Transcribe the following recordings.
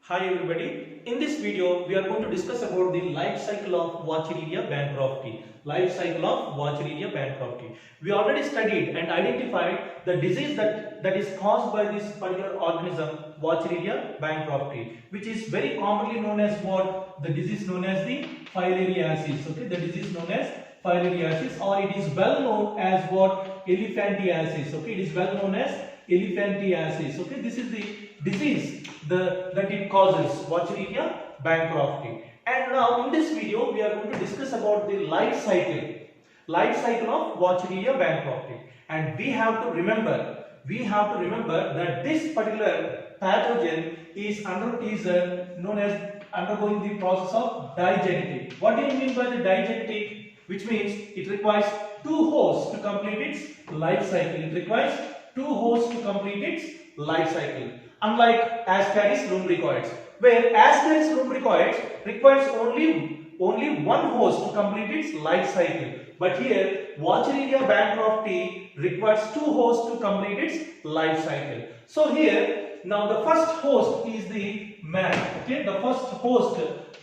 Hi everybody, in this video we are going to discuss about the life cycle of Wuchereria bankruptcy. Life cycle of Wuchereria bankruptcy. We already studied and identified the disease that is caused by this particular organism, Wuchereria bankruptcy, which is very commonly known as what? The disease known as the filariasis. Okay, the disease known as filariasis, or it is well known as what? Elephantiasis. Okay, it is well known as elephantiasis. Okay, this is the disease that it causes, Wuchereria bankruptcy. And now in this video we are going to discuss about the life cycle of Wuchereria bankruptcy. And we have to remember that this particular pathogen is known as undergoing the process of digenetic. What do you mean by the digenetic? Which means it requires two hosts to complete its life cycle. It requires two hosts to complete its life cycle. Unlike Ascaris lumbricoides, where Ascaris lumbricoides requires only one host to complete its life cycle. But here, Wuchereria bankruptcy requires two hosts to complete its life cycle. So here, now the first host is the man. Okay, the first host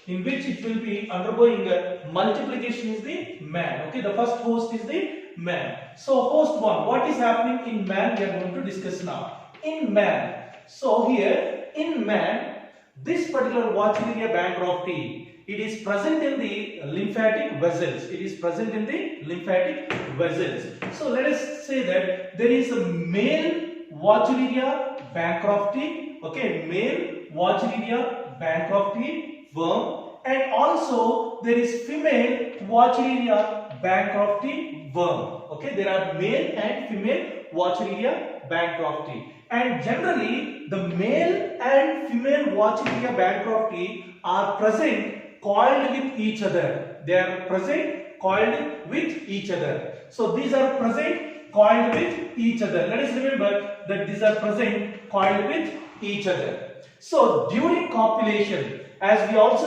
in which it will be undergoing multiplication is the man. Okay, the first host is the man. So host 1, what is happening in man we are going to discuss now. In man, so here in man, this particular Wuchereria bankruptcy, it is present in the lymphatic vessels. It is present in the lymphatic vessels. So let us say that there is a male Wuchereria bankruptcy, okay, male Wuchereria bankruptcy worm, and also there is female Wuchereria bankruptcy worm. Okay, there are male and female Wuchereria bankruptcy. And generally, the male and female Wuchereria bankruptcy are present coiled with each other. They are present coiled with each other. So these are present coiled with each other. Let us remember that these are present coiled with each other. So during copulation, as we also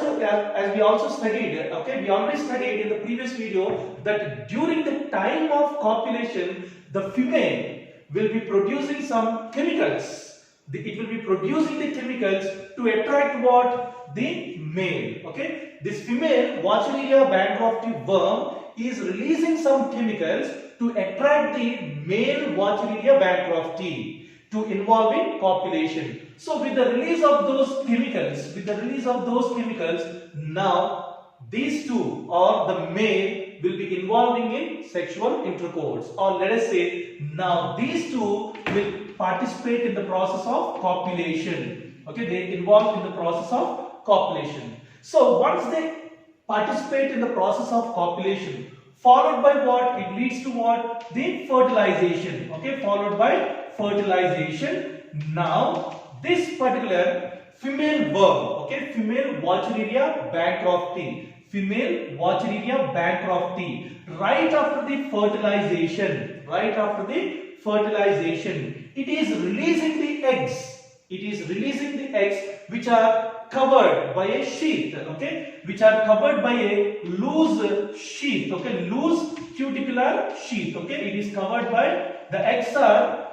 studied, okay, we already studied in the previous video that during the time of copulation, the female will be producing some chemicals. It will be producing the chemicals to attract what? The male. Okay, this female Wuchereria bankruptcy worm is releasing some chemicals to attract the male Wuchereria bankruptcy to involve in copulation. So with the release of those chemicals, now these two, or the male, will be involving in sexual intercourse, or let us say now these two will participate in the process of copulation. Okay, they involve in the process of copulation. So once they participate in the process of copulation, followed by what? It leads to what? The fertilization. Okay, followed by fertilization. Now this particular female worm, okay, female Wuchereria bankruptcy, right after the fertilization, it is releasing the eggs. Which are covered by a sheath, okay, which are covered by a loose sheath, okay, loose cuticular sheath. Okay, it is covered by the eggs are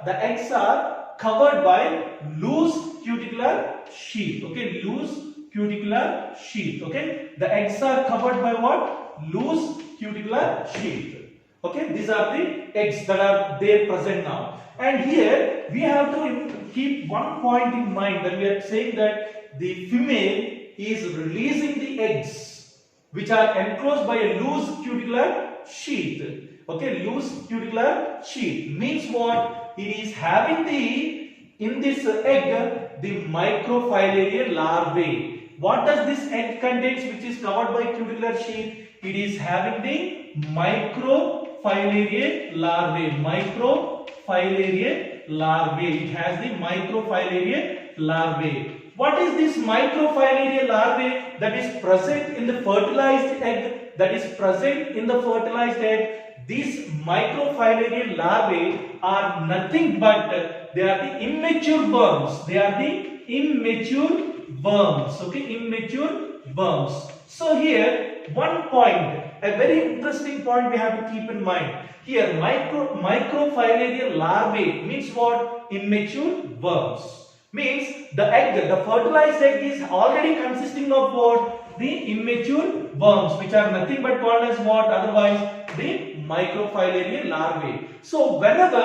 covered by loose cuticular sheath. Okay, loose cuticular sheath. Okay, the eggs are covered by what? Loose cuticular sheath. Okay, these are the eggs that are there present now. And here we have to keep one point in mind, that we are saying that the female is releasing the eggs which are enclosed by a loose cuticular sheath. Okay, loose cuticular sheath means what? It is having in this egg the microfilariae larvae. What does this egg contains which is covered by cuticular sheath? It is having the microfilariae larvae. It has the microfilariae larvae. What is this microfilariae larvae that is present in the fertilized egg? These microfilariae larvae are nothing but they are the immature worms. Okay, immature worms. So here one point, a very interesting point we have to keep in mind. Here microfilariae larvae means what? Immature worms. Means the egg, the fertilized egg is already consisting of what? The immature worms, which are nothing but called as what? Otherwise, the microfilaria larvae. So whenever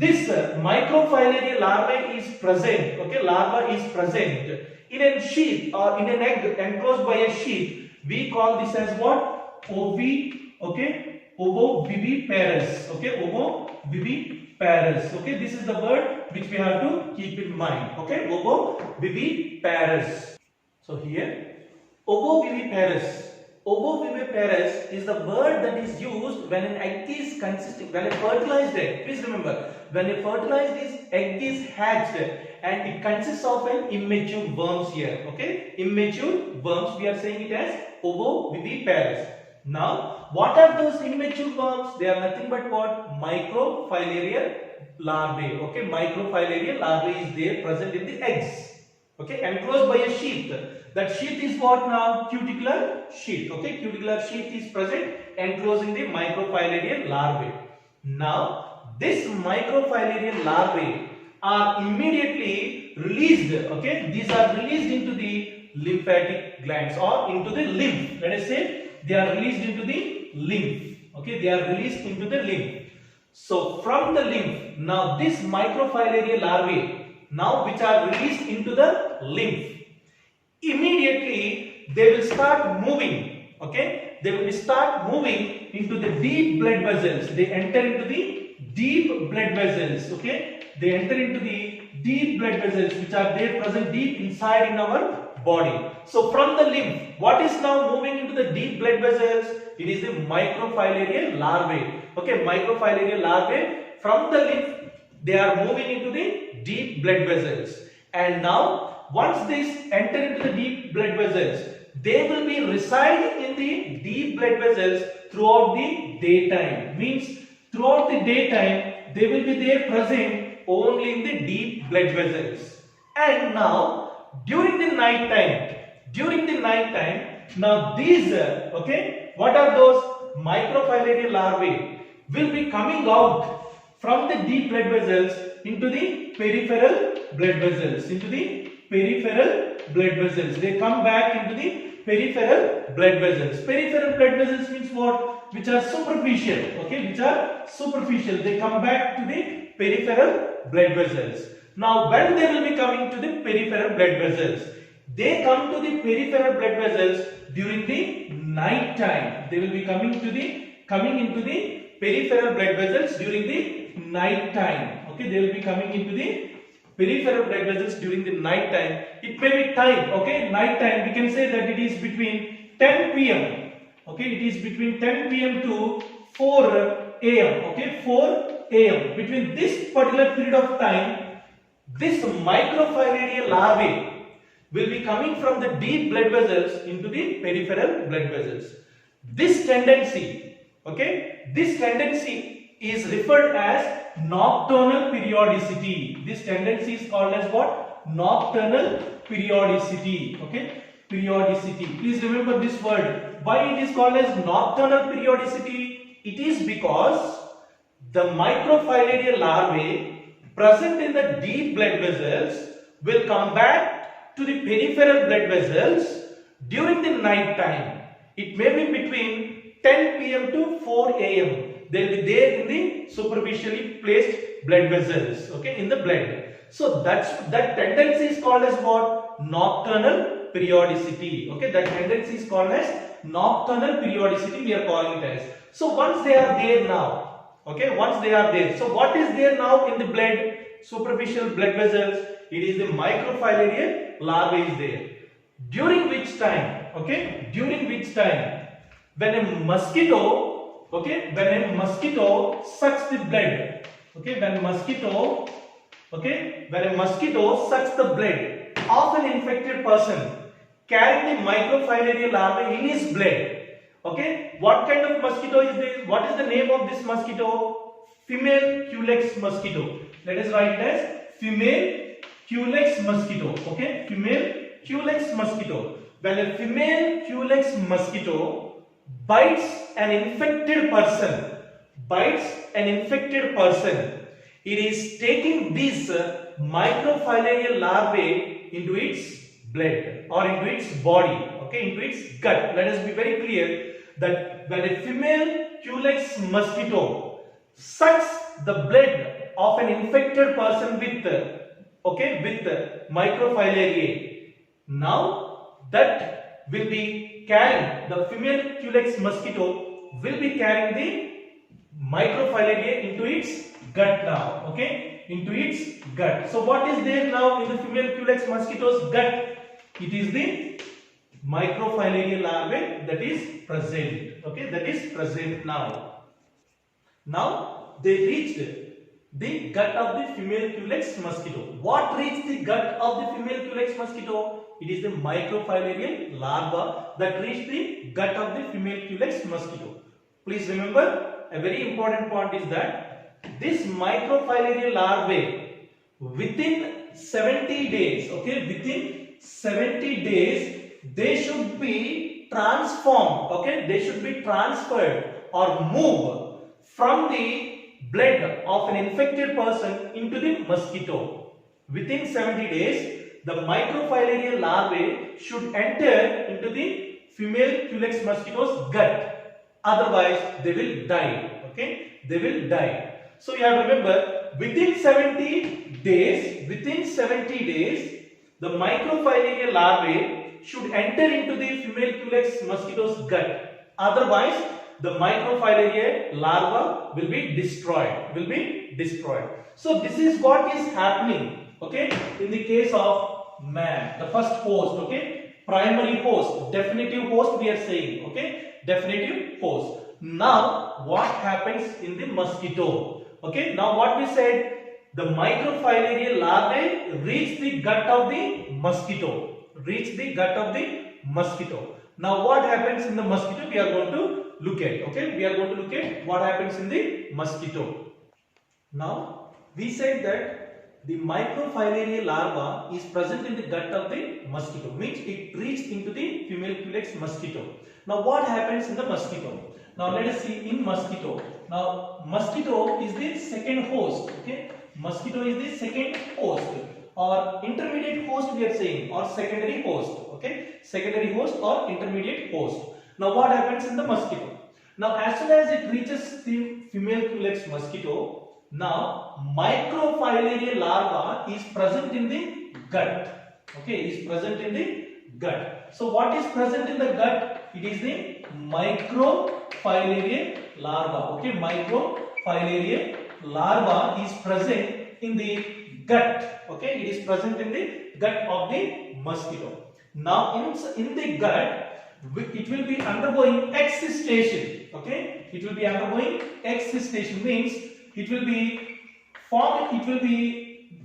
this microfilaria larvae is present, okay, larva is present in a sheath or in an egg enclosed by a sheath, we call this as what? Ovoviviparous. Okay, ovoviviparous. Okay, this is the word which we have to keep in mind. Okay, ovoviviparous. So here, ovoviviparous. Ovoviviparous is the word that is used when an egg is consisting, when a fertilized egg. Please remember, when a fertilized egg is hatched and it consists of an immature worms here. Okay, immature worms. We are saying it as ovoviviparous. Now, what are those immature worms? They are nothing but what? Microfilaria larvae. Okay, microfilaria larvae is there present in the eggs. Okay, enclosed by a sheath. That sheath is what now? Cuticular sheath. Okay, cuticular sheath is present enclosing the microfilaria larvae. Now, this microfilaria larvae are immediately released. Okay, these are released into the lymphatic glands or into the lymph. Let us say they are released into the lymph. Okay, they are released into the lymph. So from the lymph, now this microfilaria larvae, now which are released into the lymph, immediately they will start moving. Okay, they will start moving into the deep blood vessels. They enter into the deep blood vessels. Okay, they enter into the deep blood vessels which are there present deep inside in our body. So from the lymph, what is now moving into the deep blood vessels? It is the microfilaria larvae. Okay, microfilaria larvae from the lymph, they are moving into the deep blood vessels. And now, once they enter into the deep blood vessels, they will be residing in the deep blood vessels throughout the daytime. Means throughout the daytime, they will be there present only in the deep blood vessels. And now, during the night time, now these, okay, what are those? Microfilaria larvae will be coming out from the deep blood vessels into the peripheral blood vessels. They come back into the peripheral blood vessels. Peripheral blood vessels means what? Which are superficial. Okay, which are superficial. They come back to the peripheral blood vessels. Now, when they will be coming to the peripheral blood vessels, they come to the peripheral blood vessels during the night time. They will be coming into the peripheral blood vessels during the night time. Okay, they will be coming into the peripheral blood vessels during the night time. It may be time. Okay, night time. We can say that it is between 10 p.m. Okay, it is between 10 p.m. to 4 a.m. Okay, 4 a.m. Between this particular period of time, this microfilaria larvae will be coming from the deep blood vessels into the peripheral blood vessels. This tendency, okay, this tendency is referred as nocturnal periodicity. This tendency is called as what? Nocturnal periodicity. Okay, periodicity. Please remember this word. Why it is called as nocturnal periodicity? It is because the microfilaria larvae present in the deep blood vessels will come back to the peripheral blood vessels during the night time. It may be between 10 p.m. to 4 a.m. They will be there in the superficially placed blood vessels, okay, in the blood. So that tendency is called as what? Nocturnal periodicity. Okay, that tendency is called as nocturnal periodicity. We are calling it as. So once they are there now. Okay, once they are there. So what is there now in the blood? Superficial blood vessels. It is the microfilaria larvae is there. During which time? Okay, during which time? When a mosquito, okay, when a mosquito sucks the blood. Okay, when a mosquito sucks the blood of an infected person carrying the microfilaria larvae in his blood. Okay, what kind of mosquito is this? What is the name of this mosquito? Female Culex mosquito. Let us write it as female Culex mosquito. Okay, female Culex mosquito. When a female Culex mosquito bites an infected person, It is taking these microfilarial larvae into its blood or into its body, okay, into its gut. Let us be very clear that when a female Culex mosquito sucks the blood of an infected person with microfilariae, now that will be carrying, the female Culex mosquito will be carrying the microfilariae into its gut now, okay, into its gut. So what is there now in the female Culex mosquito's gut? It is the microfilarial larvae that is present, okay, that is present now. Now they reached the gut of the female Culex mosquito. What reached the gut of the female Culex mosquito? It is the microfilarial larva that reached the gut of the female Culex mosquito. Please remember, a very important point is that this microfilarial larvae within 70 days, okay, within 70 days they should be transformed, okay, they should be transferred or move from the blood of an infected person into the mosquito. Within 70 days the microfilarial larvae should enter into the female Culex mosquito's gut, otherwise they will die, okay, they will die. So you have to remember, within 70 days, the microfilarial larvae should enter into the female Culex mosquito's gut. Otherwise, the microfilariae larva will be destroyed. So this is what is happening, okay, in the case of man, the first host, okay, primary host, definitive host we are saying, okay, definitive host. Now what happens in the mosquito? Okay, now what we said, the microfilarial larvae reach the gut of the mosquito, Now what happens in the mosquito we are going to look at, okay, we are going to look at what happens in the mosquito. Now we said that the microfilarial larva is present in the gut of the mosquito, means it reached into the female Culex mosquito. Now what happens in the mosquito? Now let us see in mosquito. Now mosquito is the second host, okay, mosquito is the second host or intermediate host we are saying, or secondary host, okay, secondary host or intermediate host. Now what happens in the mosquito? Now as soon as it reaches the female Culex mosquito, now microfilarial larva is present in the gut, okay, is present in the gut. So what is present in the gut? It is the microfilarial larva, okay, microfilarial larva is present in the gut, okay, it is present in the gut of the mosquito. Now in the gut it will be undergoing excistation, okay, it will be undergoing excistation, means it will be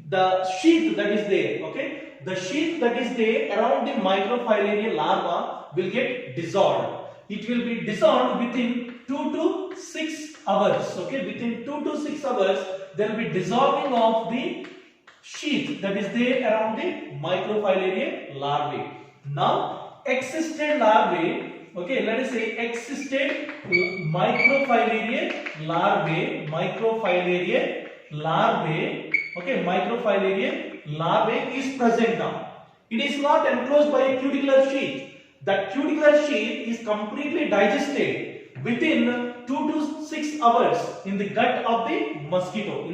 the sheath that is there, okay, the sheath that is there around the microfilarial larva will get dissolved. It will be dissolved within 2 to 6 hours, okay, within 2 to 6 hours there will be dissolving of the sheath that is there around the microfilarial larvae. Now excisted larvae, okay, let us say excisted microfilarial larvae, okay, microfilarial larvae is present now. It is not enclosed by a cuticular sheath. That cuticular sheath is completely digested within 2 to 6 hours in the gut of the mosquito,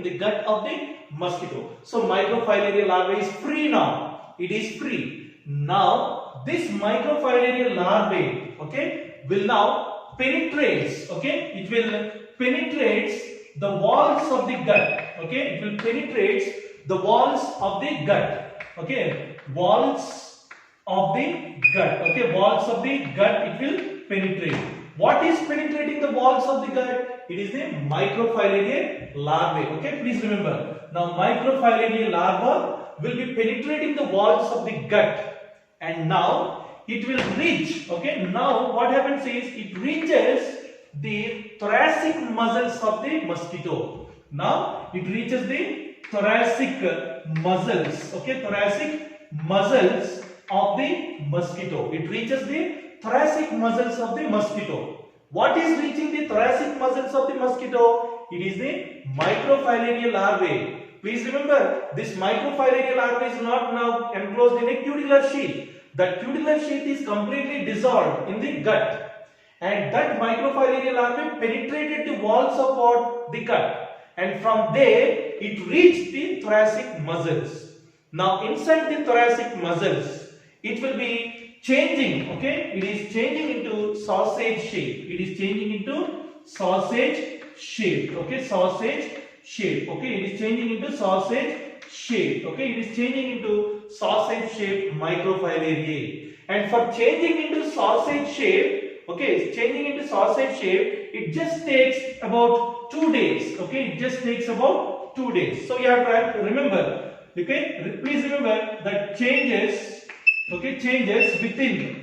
So microfilarial larvae is free now. It is free. Now this microfilarial larvae, okay, will now penetrates, okay, it will penetrates the walls of the gut, okay, it will penetrates the walls of the gut, okay, walls of the gut, okay, walls of the gut it will penetrate. What is penetrating the walls of the gut? It is the microfilarial larvae, okay, please remember. Now microfilarial larva will be penetrating the walls of the gut, and now it will reach, okay, now what happens is it reaches the thoracic muscles of the mosquito. Now it reaches the thoracic muscles, okay, thoracic muscles of the mosquito. It reaches the thoracic muscles of the mosquito. What is reaching the thoracic muscles of the mosquito? It is the microfilaria larvae. Please remember, this microfilaria larvae is not now enclosed in a cutillar sheath. The cutillar sheath is completely dissolved in the gut, and that microfilaria larvae penetrated the walls of what? The gut, and from there it reached the thoracic muscles. Now inside the thoracic muscles, it will be changing, okay? It is changing into sausage shape. It is changing into sausage shape, okay? Sausage shape, okay? It is changing into sausage shape, okay? It is changing into sausage shape microfilariae. And for changing into sausage shape, okay, changing into sausage shape, it just takes about 2 days, okay? It just takes about 2 days. So you have to remember, okay? Please remember that changes, okay, changes within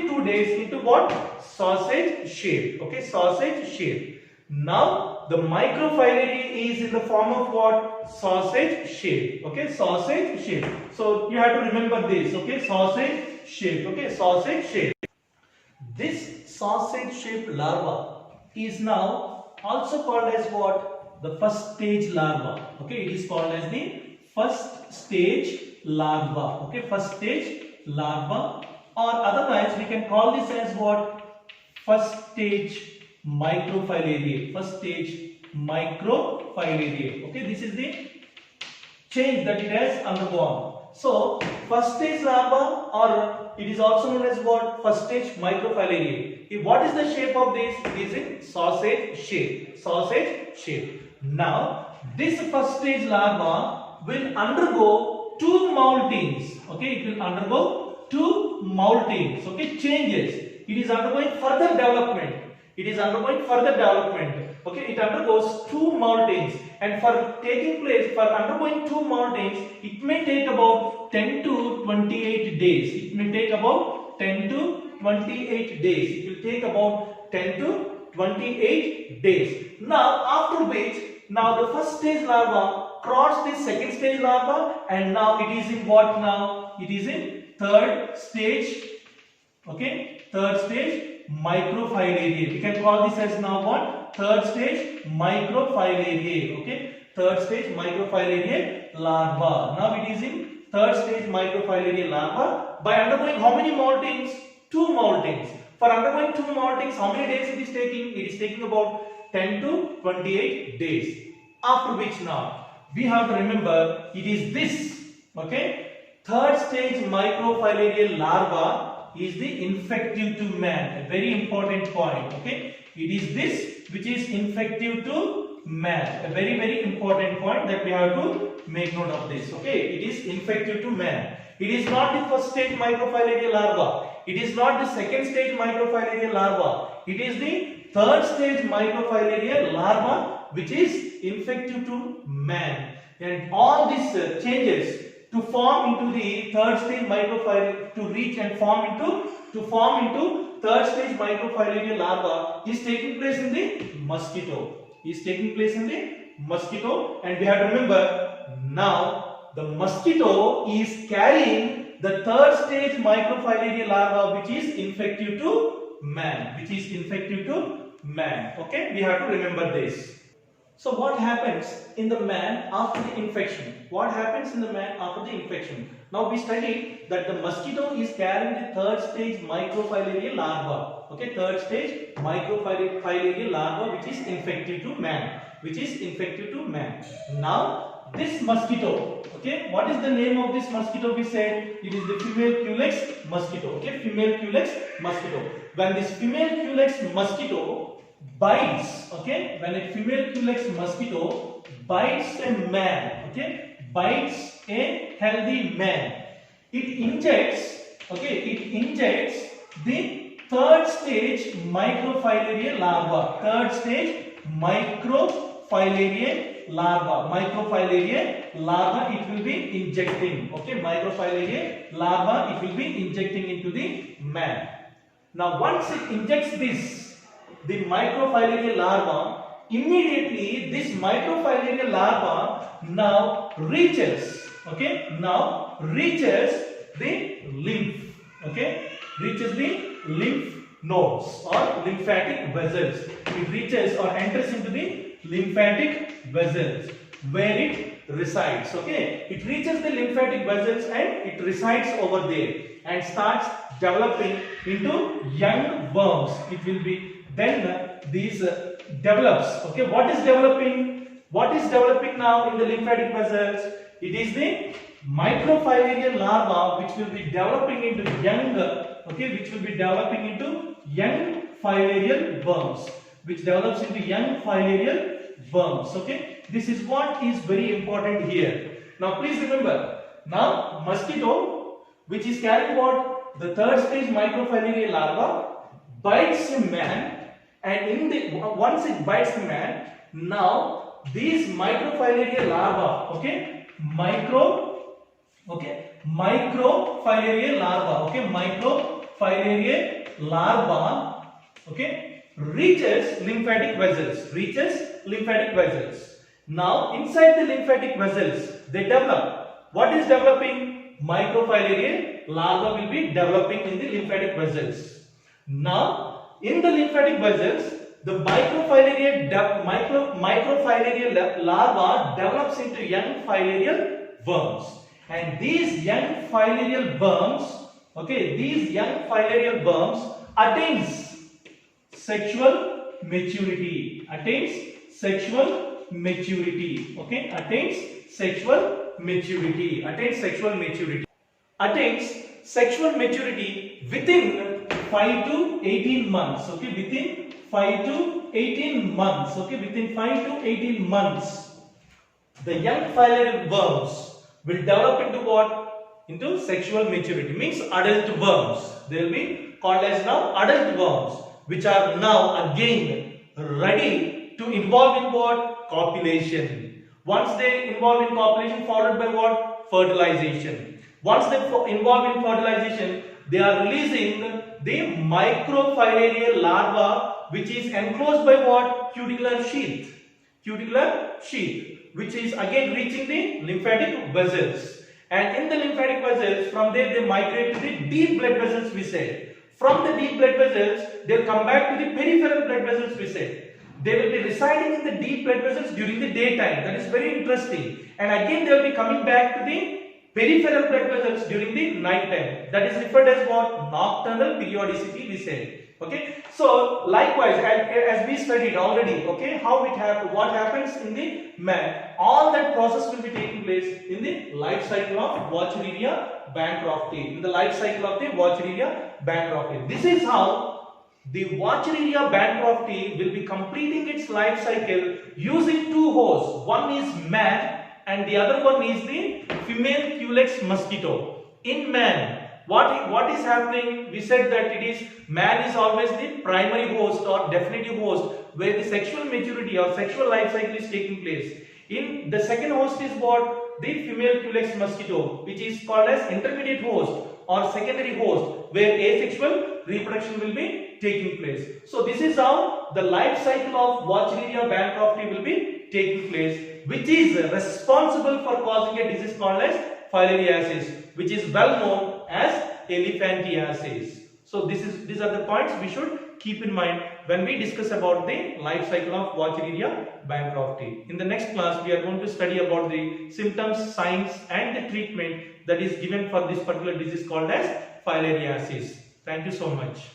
2 days into what? Sausage shape, okay? Sausage shape. Now the microfilaria is in the form of what? Sausage shape, okay? Sausage shape. So you have to remember this, okay? Sausage shape, okay? Sausage shape. This sausage shaped larva is now also called as what? The first stage larva, okay? It is called as the first stage larva, okay? First stage larva, or otherwise we can call this as what? First stage microfilariae. First stage microfilariae, okay? This is the change that it has undergone. So first stage larva, or it is also known as what? First stage microfilariae. What is the shape of this? It is in sausage shape. Sausage shape. Now this first stage larva will undergo 2 moltings, okay? It will undergo 2 moltings, okay? Changes. It is undergoing further development. It is undergoing further development, okay? It undergoes 2 moltings, and for undergoing 2 moltings, it may take about 10 to 28 days. It may take about 10 to 28 days. It will take about 10 to 28 days. Now after which, now the first stage larva crossed the second stage larva, and now it is in what now? It is in third stage, okay? Third stage microfilariae. We can call this as now what? Third stage microfilariae, okay? Third stage microfilariae larva. Now it is in third stage microfilariae larva by undergoing how many moltings? 2 moltings. For undergoing 2 moltings, how many days it is taking? It is taking about 10 to 28 days. After which now we have to remember, it is this, okay? Third stage microfilariae larva is the infective to man. A very important point, okay? It is this which is infective to man. A very, very important point that we have to make note of this, okay? It is infective to man. It is not the first stage microfilariae larva. It is not the second stage microfilariae larva. It is the third stage microfilariae larva which is infective to man. And all these changes to form into the third stage microfilariae, to reach and form into third stage microfilariae larva is taking place in the mosquito. And we have to remember, now the mosquito is carrying the third stage microfilariae larva which is infective to man. Okay, we have to remember this. So what happens in the man after the infection? Now we studied that the mosquito is carrying the third stage microfilariae larva. Okay, third stage microfilariae larva which is infective to man. Now this mosquito, okay, what is the name of this mosquito? We said it is the female Culex mosquito. Okay, female Culex mosquito. When this female Culex mosquito bites, okay, when a female Culex mosquito bites a man, okay, bites a healthy man, it injects the third stage microfilariae larva. Microfilariae larva it will be injecting, okay, microfilariae larva it will be injecting into the man. Now once it injects the microfilariae larva, immediately this microfilariae larva now reaches the lymph, okay, reaches the lymph nodes or lymphatic vessels. It reaches or enters into the lymphatic vessels where it resides. Okay, it reaches the lymphatic vessels and it resides over there and starts developing into young worms. It will be then these develops. Okay, what is developing? What is developing now in the lymphatic vessels? It is the microfilarial larva which will be developing into young, okay, which will be developing into young filarial worms, which develops into young filarial worms. Okay, this is what is very important here. Now please remember, now mosquito which is carrying what? The third stage microfilarial larva bites a man, and in the once it bites the man, now these microfilarial larva, okay, microfilarial larva, okay, microfilarial larva, okay, reaches lymphatic vessels. Now inside the lymphatic vessels they develop. What is developing? Microfilarial larva will be developing in the lymphatic vessels. Now in the lymphatic vessels, the microfilarial larva develops into young filarial worms, and these young filarial worms, okay, these young filarial worms attains sexual maturity, okay, attains sexual maturity within 5 to 18 months, okay, within 5 to 18 months, okay, within 5 to 18 months, the young filarial worms will develop into what? Into sexual maturity, means adult worms. They will be called as now adult worms, which are now again ready to involve in what? Copulation. Once they involve in copulation, followed by what? Fertilization. Once they involve in fertilization, they are releasing the microfilarial larva, which is enclosed by what? Cuticular sheath, which is again reaching the lymphatic vessels. And in the lymphatic vessels, from there they migrate to the deep blood vessels, we said. From the deep blood vessels, they will come back to the peripheral blood vessels, we said. They will be residing in the deep blood vessels during the daytime. That is very interesting. And again they will be coming back to the peripheral blood vessels during the night time. That is referred as what? Nocturnal periodicity, we said. Okay, so likewise, as we studied already, okay, how it happens, what happens in the man, all that process will be taking place in the life cycle of Wuchereria bancrofti. In the life cycle of the Wuchereria bancrofti. This is how the Wuchereria bancrofti will be completing its life cycle using two hosts. One is man and the other one is the female Culex mosquito. In man, what is happening? We said that it is man is always the primary host or definitive host where the sexual maturity or sexual life cycle is taking place. In the second host is what? The female Culex mosquito, which is called as intermediate host or secondary host, where asexual reproduction will be taking place. So this is how the life cycle of Wuchereria bancrofti will be taking place, which is responsible for causing a disease called as filariasis, which is well known as elephantiasis. So these are the points we should keep in mind when we discuss about the life cycle of Wuchereria bancrofti. In the next class, we are going to study about the symptoms, signs, and the treatment that is given for this particular disease called as filariasis. Thank you so much.